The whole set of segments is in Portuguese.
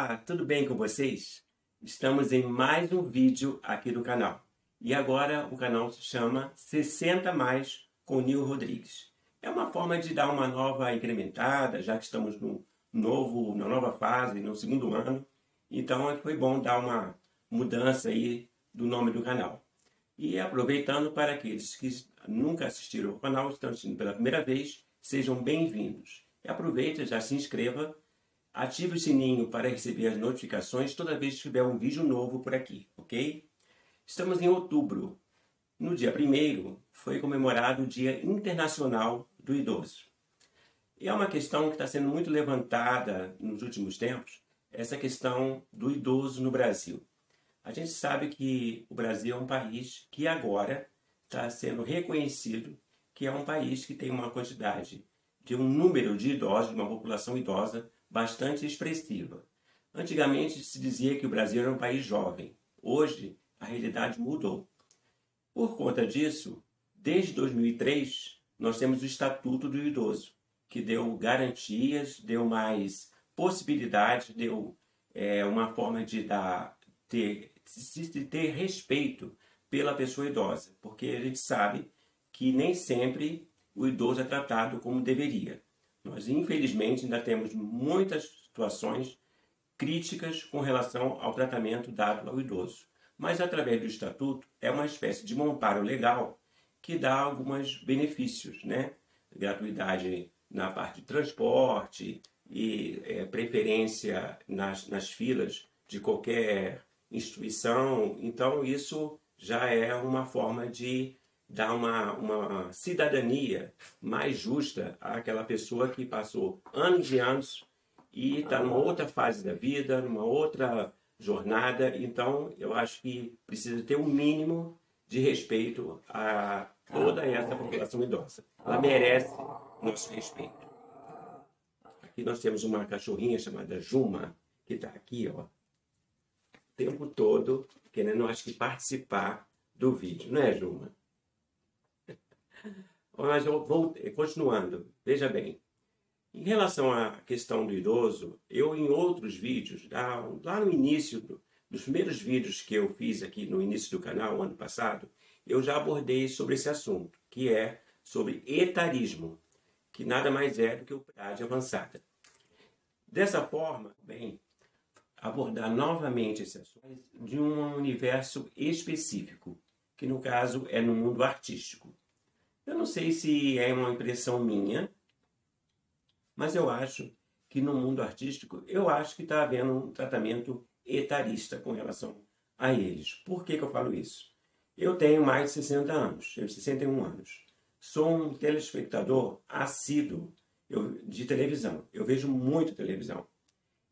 Olá, tudo bem com vocês? Estamos em mais um vídeo aqui do canal. E agora o canal se chama 60 Mais com Nil Rodrigues. É uma forma de dar uma nova incrementada, já que estamos na nova fase, no segundo ano. Então foi bom dar uma mudança aí do nome do canal. E aproveitando para aqueles que nunca assistiram ao canal, estão assistindo pela primeira vez, sejam bem-vindos. E aproveita, já se inscreva. Ative o sininho para receber as notificações toda vez que tiver um vídeo novo por aqui, ok? Estamos em outubro. No dia 1º foi comemorado o Dia Internacional do Idoso. E é uma questão que está sendo muito levantada nos últimos tempos, essa questão do idoso no Brasil. A gente sabe que o Brasil é um país que agora está sendo reconhecido que é um país que tem uma quantidade de um número de idosos, de uma população idosa, bastante expressiva. Antigamente se dizia que o Brasil era um país jovem. Hoje, a realidade mudou. Por conta disso, desde 2003, nós temos o Estatuto do Idoso, que deu garantias, deu mais possibilidades, deu uma forma de ter respeito pela pessoa idosa, porque a gente sabe que nem sempre o idoso é tratado como deveria. Nós, infelizmente, ainda temos muitas situações críticas com relação ao tratamento dado ao idoso. Mas, através do Estatuto, é uma espécie de amparo legal que dá alguns benefícios, né? Gratuidade na parte de transporte e preferência nas filas de qualquer instituição. Então, isso já é uma forma de dar uma cidadania mais justa àquela pessoa que passou anos e anos e está numa outra fase da vida, numa outra jornada. Então, eu acho que precisa ter um mínimo de respeito a toda essa população idosa. Ela merece nosso respeito. Aqui nós temos uma cachorrinha chamada Juma, que está aqui, ó, o tempo todo, querendo, acho que, participar do vídeo. Não é, Juma? Mas eu vou continuando. Veja bem, em relação à questão do idoso, eu em outros vídeos, lá no início dos primeiros vídeos que eu fiz aqui no início do canal, ano passado, eu já abordei sobre esse assunto, que é sobre etarismo, que nada mais é do que a idade avançada. Dessa forma, bem, abordar novamente esse assunto de um universo específico, que no caso é no mundo artístico. Eu não sei se é uma impressão minha, mas eu acho que no mundo artístico, eu acho que está havendo um tratamento etarista com relação a eles. Por que eu falo isso? Eu tenho mais de 60 anos, tenho 61 anos. Sou um telespectador assíduo de televisão. Eu vejo muito televisão.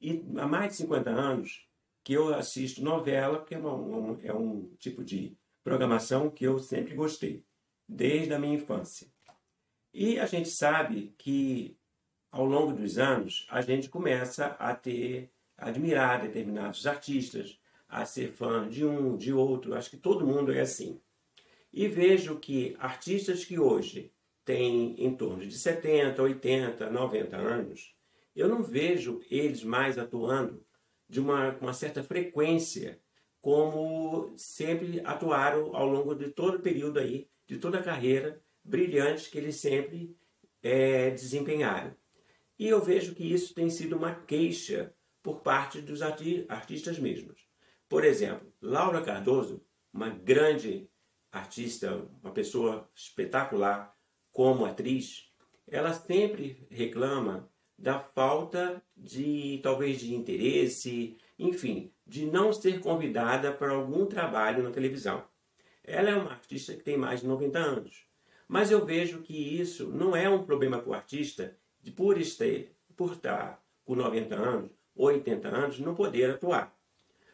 E há mais de 50 anos que eu assisto novela, porque é um tipo de programação que eu sempre gostei, desde a minha infância. E a gente sabe que, ao longo dos anos, a gente começa a admirar determinados artistas, a ser fã de um, de outro. Acho que todo mundo é assim. E vejo que artistas que hoje têm em torno de 70, 80, 90 anos, eu não vejo eles mais atuando com uma certa frequência, como sempre atuaram ao longo de todo o período aí, de toda a carreira brilhante que eles sempre desempenharam. E eu vejo que isso tem sido uma queixa por parte dos artistas mesmos. Por exemplo, Laura Cardoso, uma grande artista, uma pessoa espetacular como atriz, ela sempre reclama da falta talvez de interesse, enfim, de não ser convidada para algum trabalho na televisão. Ela é uma artista que tem mais de 90 anos. Mas eu vejo que isso não é um problema para o artista por estar com 90 anos ou 80 anos não poder atuar.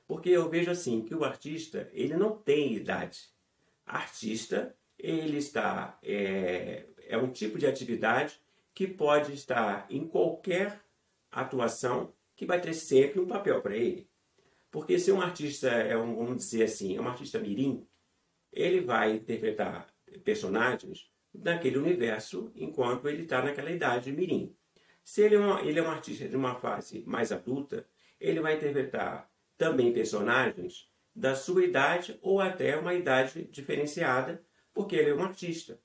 Porque eu vejo assim que o artista ele não tem idade. Artista ele é um tipo de atividade que pode estar em qualquer atuação que vai ter sempre um papel para ele. Porque se um artista vamos dizer assim, é um artista mirim, ele vai interpretar personagens naquele universo enquanto ele está naquela idade mirim. Se ele é um artista de uma fase mais adulta, ele vai interpretar também personagens da sua idade ou até uma idade diferenciada, porque ele é um artista.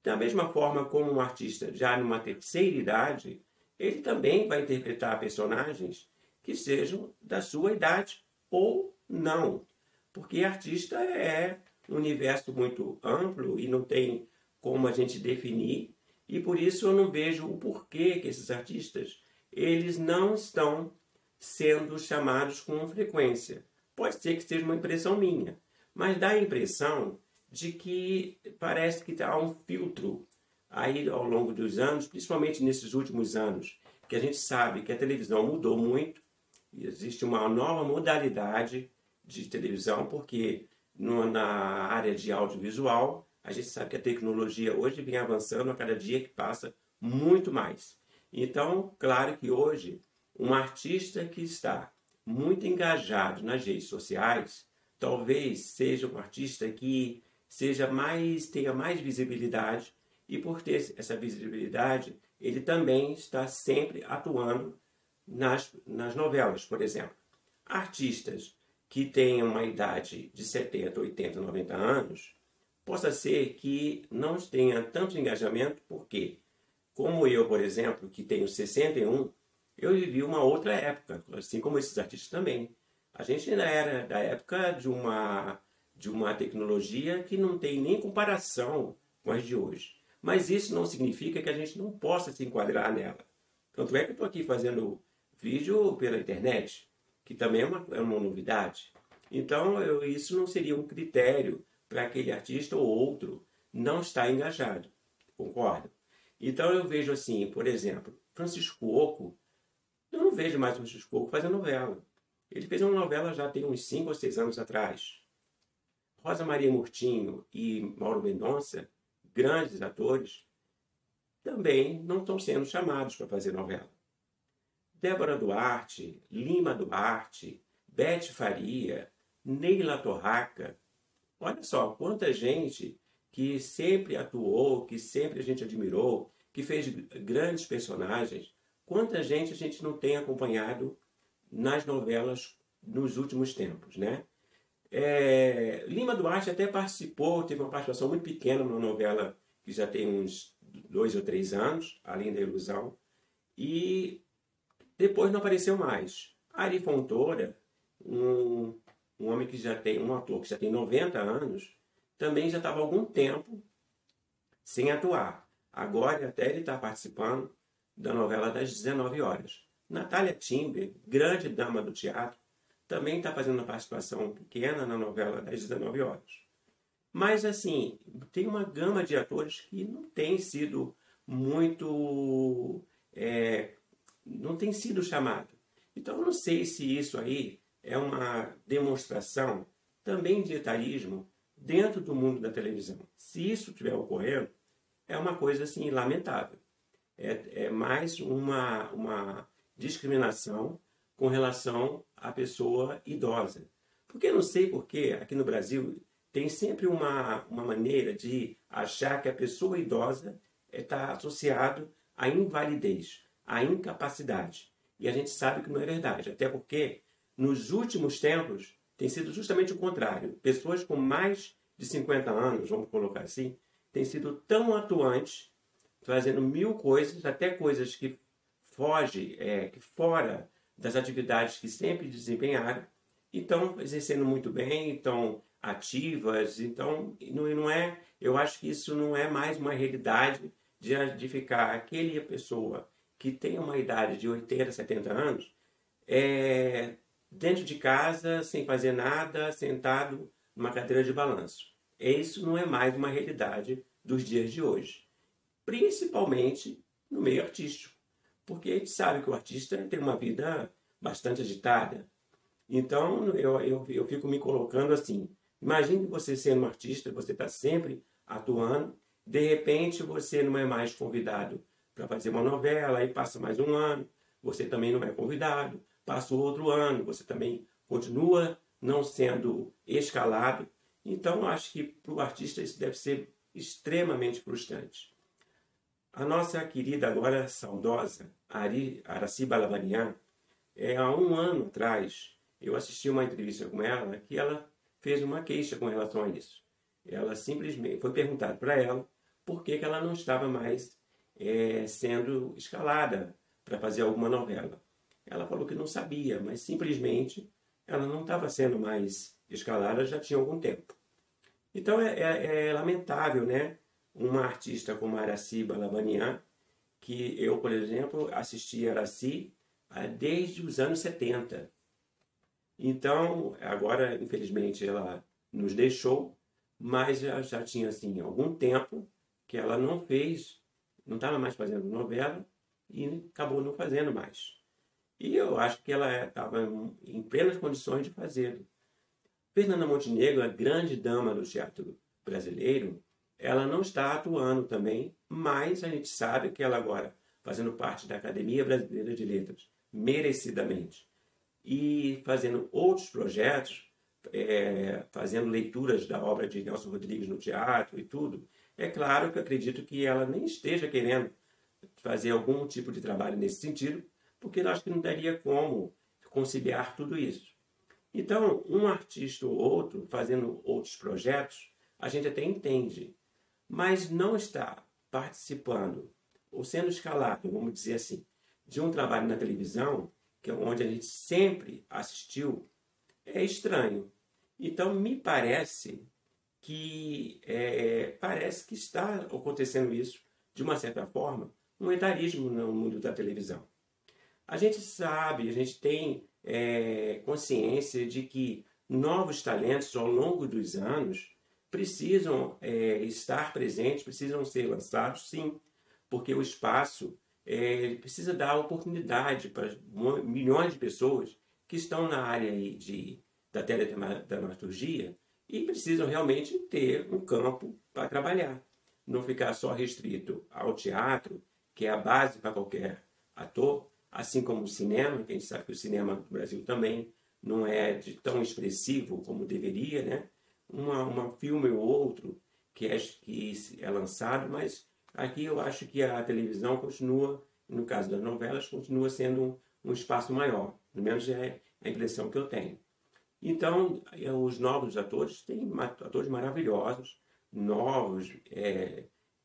Da mesma forma como um artista já numa terceira idade, ele também vai interpretar personagens que sejam da sua idade ou não. Porque artista é um universo muito amplo e não tem como a gente definir, e por isso eu não vejo o porquê que esses artistas eles não estão sendo chamados com frequência. Pode ser que seja uma impressão minha, mas dá a impressão de que parece que há um filtro aí ao longo dos anos, principalmente nesses últimos anos, que a gente sabe que a televisão mudou muito, e existe uma nova modalidade de televisão, porque na área de audiovisual, a gente sabe que a tecnologia hoje vem avançando a cada dia que passa muito mais. Então, claro que hoje, um artista que está muito engajado nas redes sociais, talvez seja um artista que tenha mais visibilidade, e por ter essa visibilidade, ele também está sempre atuando nas novelas, por exemplo. Artistas que tenham uma idade de 70, 80, 90 anos, possa ser que não tenha tanto engajamento, porque, como eu, por exemplo, que tenho 61, eu vivi uma outra época, assim como esses artistas também. A gente ainda era da época de uma tecnologia que não tem nem comparação com as de hoje. Mas isso não significa que a gente não possa se enquadrar nela. Tanto é que eu estou aqui fazendo vídeo pela internet, que também é uma novidade. Então, isso não seria um critério para aquele artista ou outro não estar engajado. Concorda? Então, eu vejo assim, por exemplo, Francisco Oco, eu não vejo mais Francisco Oco fazendo novela. Ele fez uma novela já tem uns 5 ou 6 anos atrás. Rosa Maria Murtinho e Mauro Mendonça, grandes atores, também não estão sendo chamados para fazer novela. Débora Duarte, Lima Duarte, Bete Faria, Neila Torraca. Olha só, quanta gente que sempre atuou, que sempre a gente admirou, que fez grandes personagens. Quanta gente a gente não tem acompanhado nas novelas nos últimos tempos, né? Lima Duarte até participou, teve uma participação muito pequena numa novela que já tem uns 2 ou 3 anos, Além da Ilusão, e depois não apareceu mais. Ari Fontoura, um ator que já tem 90 anos, também já estava há algum tempo sem atuar. Agora até ele está participando da novela das 19 horas. Natália Timber, grande dama do teatro, também está fazendo uma participação pequena na novela das 19 horas. Mas, assim, tem uma gama de atores que não tem sido muito... não tem sido chamado. Então, eu não sei se isso aí é uma demonstração também de etarismo dentro do mundo da televisão. Se isso estiver ocorrendo, é uma coisa, assim, lamentável. É mais uma discriminação com relação à pessoa idosa. Porque eu não sei porque aqui no Brasil tem sempre uma maneira de achar que a pessoa idosa está associado à invalidez, à incapacidade. E a gente sabe que não é verdade, até porque nos últimos tempos tem sido justamente o contrário. Pessoas com mais de 50 anos, vamos colocar assim, têm sido tão atuantes, fazendo 1000 coisas, até coisas que fora das atividades que sempre desempenharam, e estão exercendo muito bem, estão ativas, então eu acho que isso não é mais uma realidade de ficar aquela pessoa que tem uma idade de 80, 70 anos, dentro de casa, sem fazer nada, sentado numa cadeira de balanço. Isso não é mais uma realidade dos dias de hoje, principalmente no meio artístico, porque a gente sabe que o artista tem uma vida bastante agitada. Então, eu fico me colocando assim, imagine você sendo um artista, você está sempre atuando, de repente você não é mais convidado para fazer uma novela, aí passa mais um ano, você também não é convidado, passa o outro ano, você também continua não sendo escalado. Então, acho que para o artista isso deve ser extremamente frustrante. A nossa querida, agora saudosa, Araci Balabanian, há um ano atrás, eu assisti uma entrevista com ela que ela fez uma queixa com relação a isso. Ela simplesmente foi perguntado para ela por que ela não estava mais sendo escalada para fazer alguma novela. Ela falou que não sabia, mas simplesmente ela não estava sendo mais escalada já tinha algum tempo. Então é lamentável, né? Uma artista como a Aracy Balabanian, que eu, por exemplo, assisti a Aracy desde os anos 70. Então, agora, infelizmente, ela nos deixou, mas já tinha assim, algum tempo que ela não fez, não estava mais fazendo novela e acabou não fazendo mais. E eu acho que ela estava em plenas condições de fazê-lo. Fernanda Montenegro, a grande dama do teatro brasileiro, ela não está atuando também, mas a gente sabe que ela agora, fazendo parte da Academia Brasileira de Letras, merecidamente, e fazendo outros projetos, fazendo leituras da obra de Nelson Rodrigues no teatro e tudo, é claro que eu acredito que ela nem esteja querendo fazer algum tipo de trabalho nesse sentido, porque eu acho que não daria como conciliar tudo isso. Então, um artista ou outro fazendo outros projetos, a gente até entende, mas não está participando ou sendo escalado, vamos dizer assim, de um trabalho na televisão, que é onde a gente sempre assistiu, é estranho. Então, me parece que está acontecendo isso, de uma certa forma, um etarismo no mundo da televisão. A gente sabe, a gente tem consciência de que novos talentos ao longo dos anos precisam estar presentes, precisam ser lançados, sim, porque o espaço precisa dar oportunidade para milhões de pessoas que estão na área aí da teledramaturgia e precisam realmente ter um campo para trabalhar. Não ficar só restrito ao teatro, que é a base para qualquer ator, assim como o cinema, que a gente sabe que o cinema no Brasil também não é tão expressivo como deveria, né? Um filme ou outro que é lançado, mas aqui eu acho que a televisão continua, no caso das novelas, continua sendo um espaço maior. Pelo menos é a impressão que eu tenho. Então, os novos atores têm atores maravilhosos, novos,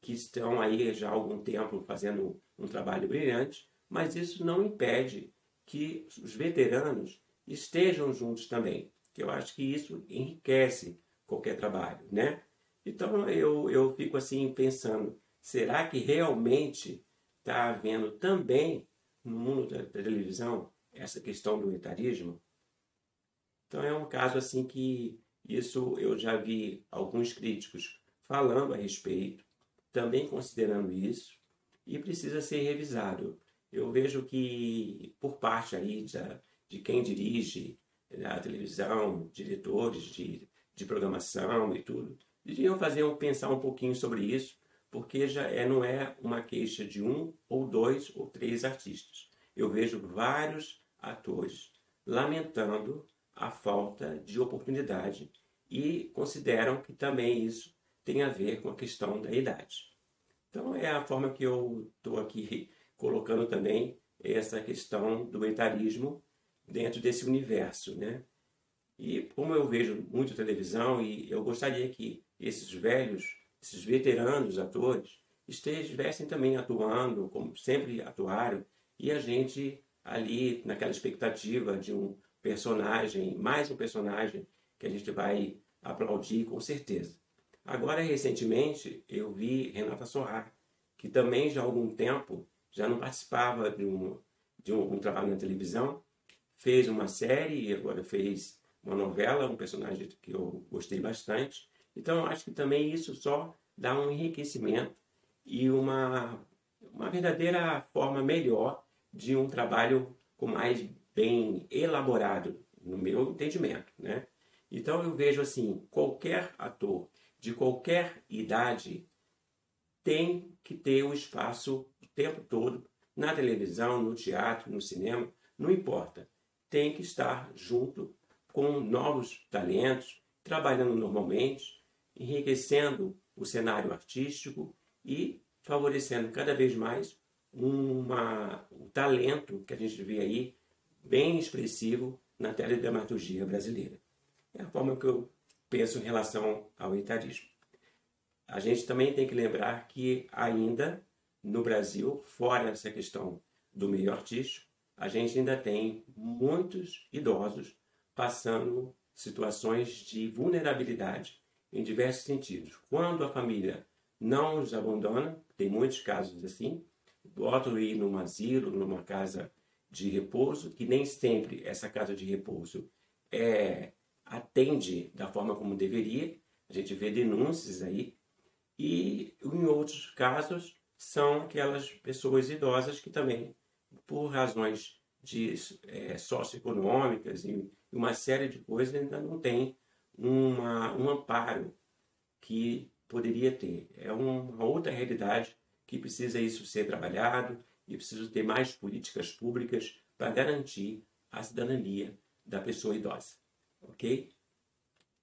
que estão aí já há algum tempo fazendo um trabalho brilhante, mas isso não impede que os veteranos estejam juntos também, que eu acho que isso enriquece qualquer trabalho, né? Então eu fico assim pensando, será que realmente está havendo também no mundo da televisão essa questão do etarismo? Então é um caso assim que isso eu já vi alguns críticos falando a respeito, também considerando isso, e precisa ser revisado. Eu vejo que por parte aí de quem dirige a televisão, diretores de programação e tudo, deveriam pensar um pouquinho sobre isso, porque já não é uma queixa de um ou dois ou três artistas. Eu vejo vários atores lamentando a falta de oportunidade e consideram que também isso tem a ver com a questão da idade. Então é a forma que eu estou aqui colocando também essa questão do etarismo dentro desse universo, né? E como eu vejo muito televisão e eu gostaria que esses velhos, esses veteranos atores estivessem também atuando como sempre atuaram e a gente ali naquela expectativa de um personagem, mais um personagem que a gente vai aplaudir com certeza. Agora, recentemente, eu vi Renata Sorrah, que também já há algum tempo já não participava de um trabalho na televisão, fez uma série e agora fez uma novela, um personagem que eu gostei bastante. Então, eu acho que também isso só dá um enriquecimento e uma verdadeira forma melhor de um trabalho com mais bem elaborado, no meu entendimento, né? Então, eu vejo assim, qualquer ator de qualquer idade tem que ter o espaço o tempo todo, na televisão, no teatro, no cinema, não importa. Tem que estar junto com novos talentos, trabalhando normalmente, enriquecendo o cenário artístico e favorecendo cada vez mais o talento que a gente vê aí bem expressivo na teledramaturgia brasileira. É a forma que eu penso em relação ao etarismo. A gente também tem que lembrar que ainda no Brasil, fora essa questão do meio artístico, a gente ainda tem muitos idosos passando situações de vulnerabilidade em diversos sentidos. Quando a família não os abandona, tem muitos casos assim, botam ir num asilo, numa casa de repouso, que nem sempre essa casa de repouso atende da forma como deveria. A gente vê denúncias aí. E em outros casos são aquelas pessoas idosas que também, por razões socioeconômicas e uma série de coisas, ainda não têm um amparo que poderia ter. É uma outra realidade que precisa isso ser trabalhado e precisa ter mais políticas públicas para garantir a cidadania da pessoa idosa. Ok?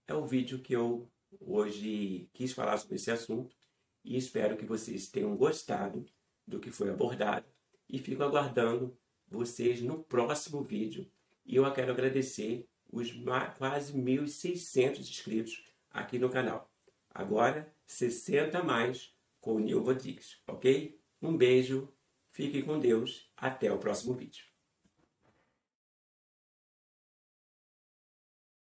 É o vídeo que eu hoje quis falar sobre esse assunto e espero que vocês tenham gostado do que foi abordado e fico aguardando vocês no próximo vídeo. E eu quero agradecer os quase 1.600 inscritos aqui no canal. Agora, 60 a mais com o Nil Rodrigues, ok? Um beijo, fiquem com Deus, até o próximo vídeo.